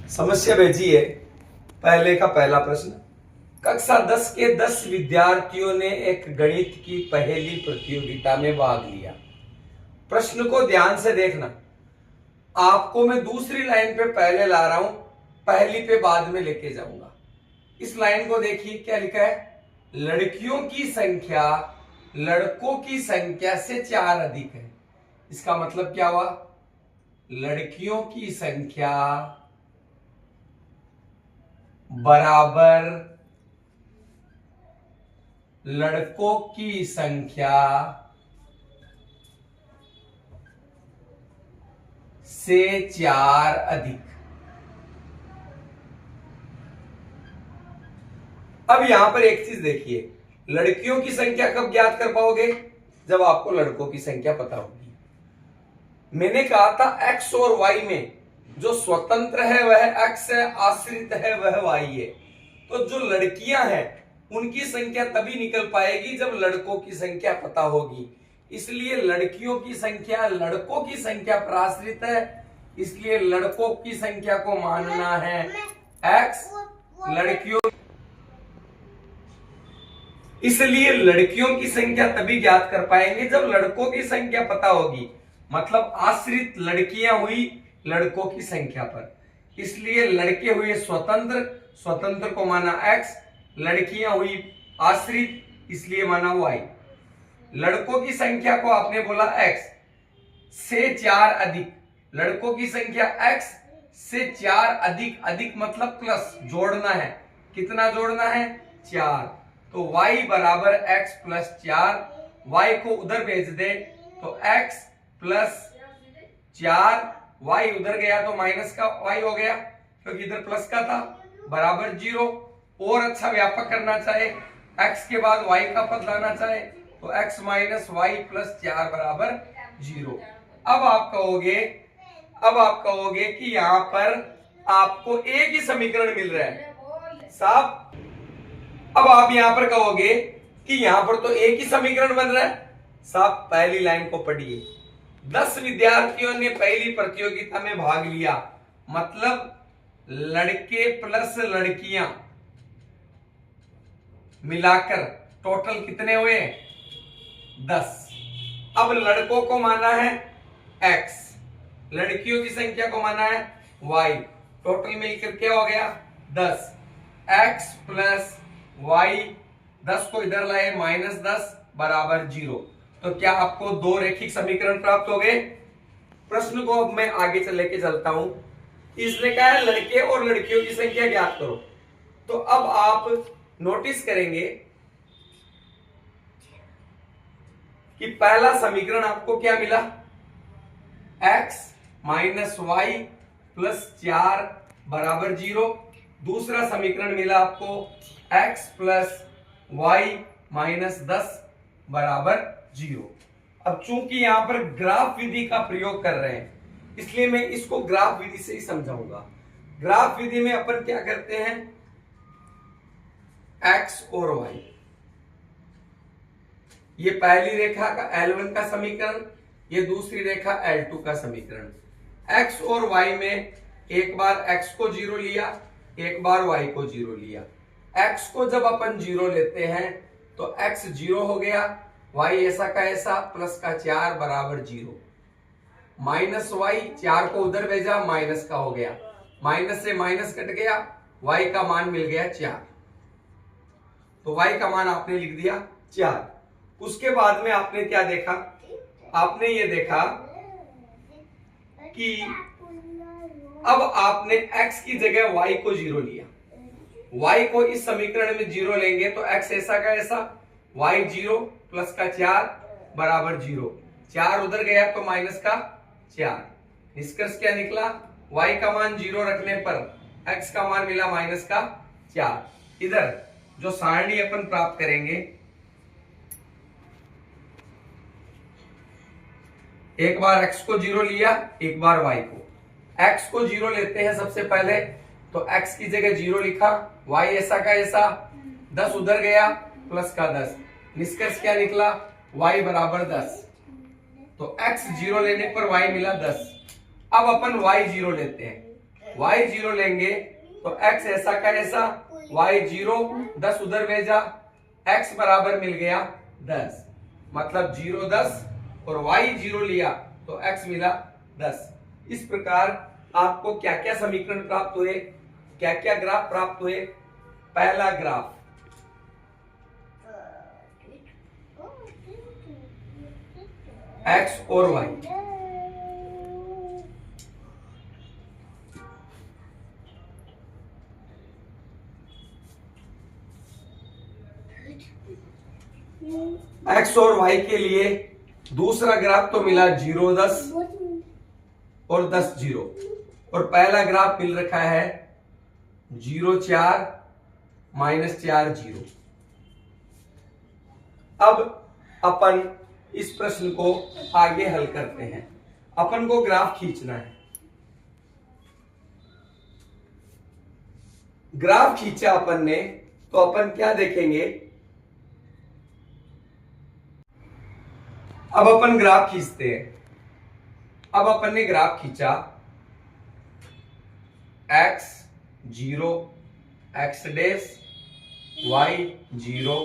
समस्या भेजी है। पहले का पहला प्रश्न, कक्षा 10 के 10 विद्यार्थियों ने एक गणित की पहेली प्रतियोगिता में भाग लिया। प्रश्न को ध्यान से देखना। आपको मैं दूसरी लाइन पे पहले ला रहा हूं, पहली पे बाद में लेके जाऊंगा। इस लाइन को देखिए, क्या लिखा है? लड़कियों की संख्या लड़कों की संख्या से 4 अधिक है। इसका मतलब क्या हुआ? लड़कियों की संख्या बराबर लड़कों की संख्या से 4 अधिक। अब यहां पर एक चीज देखिए, लड़कियों की संख्या कब ज्ञात कर पाओगे? जब आपको लड़कों की संख्या पता होगी। मैंने कहा था x और y में जो स्वतंत्र है वह x है, आश्रित है वह y है। तो जो लड़कियां हैं उनकी संख्या तभी निकल पाएगी जब लड़कों की संख्या पता होगी। इसलिए लड़कियों की संख्या लड़कों की संख्या पर आश्रित है, इसलिए लड़कों की संख्या को मानना है x, इसलिए लड़कियों की संख्या तभी ज्ञात कर पाएंगे जब लड़कों की संख्या पता होगी। मतलब आश्रित लड़कियां हुई लड़कों की संख्या पर, इसलिए लड़के हुए स्वतंत्र, स्वतंत्र को माना x, लड़कियां हुई आश्रित, इसलिए माना y। लड़कों की संख्या को आपने बोला x से 4 अधिक, लड़कों की संख्या x से 4 अधिक, अधिक मतलब प्लस, जोड़ना है। कितना जोड़ना है? 4। तो y बराबर x प्लस 4, y को उधर भेज दे तो x प्लस 4, y उधर गया तो माइनस का y हो गया क्योंकि इधर प्लस का था, बराबर 0। और अच्छा व्यापक करना चाहे, x के बाद y का पद लाना चाहे तो x माइनस y प्लस 4 बराबर 0। अब आप कहोगे कि यहां पर आपको एक ही समीकरण मिल रहा है साहब। अब आप यहां पर कहोगे कि यहां पर तो एक ही समीकरण बन रहा है साहब। पहली लाइन को पढ़िए, 10 विद्यार्थियों ने पहली प्रतियोगिता में भाग लिया, मतलब लड़के प्लस लड़कियां मिलाकर टोटल कितने हुए? 10। अब लड़कों को माना है x, लड़कियों की संख्या को माना है y, टोटल मिलकर क्या हो गया? 10। x प्लस y, 10 को इधर लाए माइनस 10 बराबर 0। तो क्या आपको दो रेखिक समीकरण प्राप्त हो गए? प्रश्न को अब मैं आगे लेके चलता हूं। इसने कहा है लड़के और लड़कियों की संख्या ज्ञात करो। तो अब आप नोटिस करेंगे कि पहला समीकरण आपको क्या मिला? x माइनस वाई प्लस 4 बराबर 0। दूसरा समीकरण मिला आपको x प्लस वाई माइनस 10 बराबर 0। अब चूंकि यहां पर ग्राफ विधि का प्रयोग कर रहे हैं, इसलिए मैं इसको ग्राफ विधि से ही समझाऊंगा। ग्राफ विधि में अपन क्या करते हैं? x और y, ये पहली रेखा का L1 का समीकरण, ये दूसरी रेखा L2 का समीकरण। x और y में एक बार x को 0 लिया, एक बार y को 0 लिया। x को जब अपन 0 लेते हैं तो x 0 हो गया, y ऐसा का ऐसा प्लस का 4 बराबर 0। माइनस y, 4 को उधर भेजा माइनस का हो गया, माइनस से माइनस कट गया, y का मान मिल गया 4। तो y का मान आपने लिख दिया 4। उसके बाद में आपने क्या देखा? आपने ये देखा कि अब आपने x की जगह y को 0 लिया। y को इस समीकरण में 0 लेंगे तो x ऐसा का ऐसा, y 0 प्लस का 4 बराबर 0। 4 उधर गया तो माइनस का 4। निष्कर्ष क्या निकला? y का मान 0 रखने पर x का मान मिला माइनस का 4। इधर जो सारणी अपन प्राप्त करेंगे, एक बार x को 0 लिया, एक बार y को। x को 0 लेते हैं सबसे पहले, तो x की जगह 0 लिखा, y ऐसा का ऐसा, 10 उधर गया प्लस का 10। निष्कर्ष क्या निकला? y बराबर 10। तो x 0 लेने पर y मिला 10। अब अपन y 0 लेते हैं, y0 लेंगे तो x ऐसा का ऐसा, y0 10 उधर भेजा, x बराबर मिल गया 10, मतलब 0 10 और y0 लिया तो x मिला 10। इस प्रकार आपको क्या क्या समीकरण प्राप्त हुए, क्या क्या ग्राफ प्राप्त हुए। पहला ग्राफ x और y, x और y के लिए दूसरा ग्राफ तो मिला 0 10 और 10 0, और पहला ग्राफ मिल रखा है 0 4 -4 0। अब अपन इस प्रश्न को आगे हल करते हैं। अपन को ग्राफ खींचना है। ग्राफ खींचा अपन ने तो अपन क्या देखेंगे, अब अपन ग्राफ खींचते हैं। अब अपन ने ग्राफ खींचा, x 0 x dash, y 0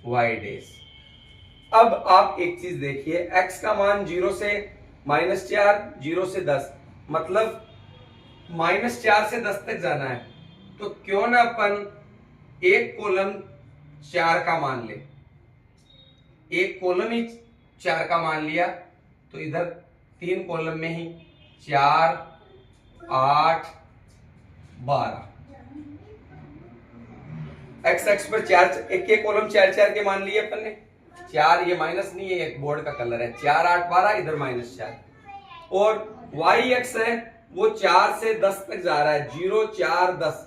y dash. अब आप एक चीज देखिए, x का मान 0 से -4, 0 से 10, मतलब -4 से 10 तक जाना है, तो क्यों ना अपन एक कॉलम 4 का मान ले। एक कॉलम ही 4 का मान लिया तो इधर 3 कॉलम में ही 4 8 12, x पर 4, एक कॉलम 4 4 के मान लिए अपन ने। 4 ये माइनस नहीं है, एक बोर्ड का कलर है, 4 8 12, इधर -4। और y x है वो 4 से 10 तक जा रहा है, 0 4 10,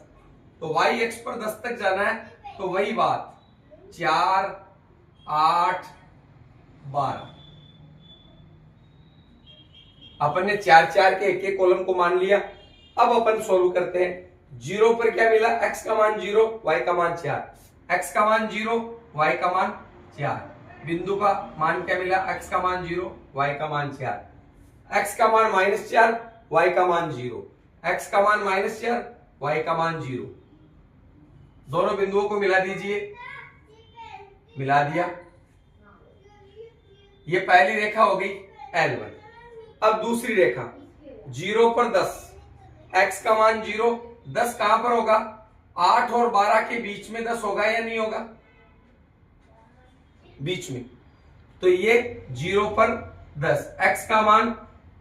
तो y x पर 10 तक जाना है, तो वही बात 4 8 12। अपन ने 4 4 के एक कॉलम को मान लिया। अब अपन सोल्व करते हैं। 0 पर क्या मिला, x का मान 0 y का मान 4, x का मान 0 y का मान 4। बिंदु का मान क्या मिला, x का मान 0 y का मान 4, x का मान -4 y का मान 0, x का मान -4 y का मान 0। दोनों बिंदुओं को मिला दीजिए, मिला दिया। ये पहली रेखा हो गई L1। अब दूसरी रेखा 0 पर 10, x का मान 0, 10 कहां पर होगा, 8 और 12 के बीच में 10 होगा या नहीं होगा, बीच में, तो ये 0 पर 10, x का मान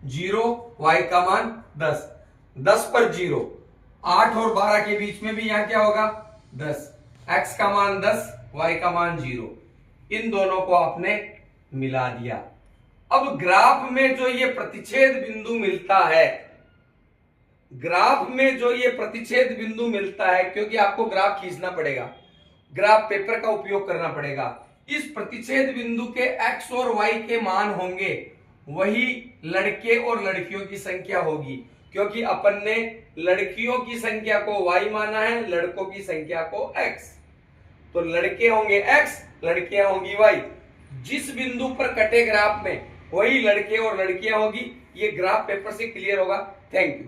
0 y का मान 10, 10 पर 0, 8 और 12 के बीच में भी यहां क्या होगा 10, x का मान 10 y का मान 0। इन दोनों को आपने मिला दिया। अब ग्राफ में जो ये प्रतिच्छेद बिंदु मिलता है, ग्राफ में जो ये प्रतिच्छेद बिंदु मिलता है, क्योंकि आपको ग्राफ खींचना पड़ेगा, ग्राफ पेपर का उपयोग करना पड़ेगा, इस प्रतिच्छेद बिंदु के x और y के मान होंगे, वही लड़के और लड़कियों की संख्या होगी, क्योंकि अपन ने लड़कियों की संख्या को y माना है, लड़कों की संख्या को x। तो लड़के होंगे x, लड़कियां होंगी y। जिस बिंदु पर कटे ग्राफ में वही लड़के और लड़कियां होगी। ये ग्राफ पेपर से क्लियर होगा। Thank you.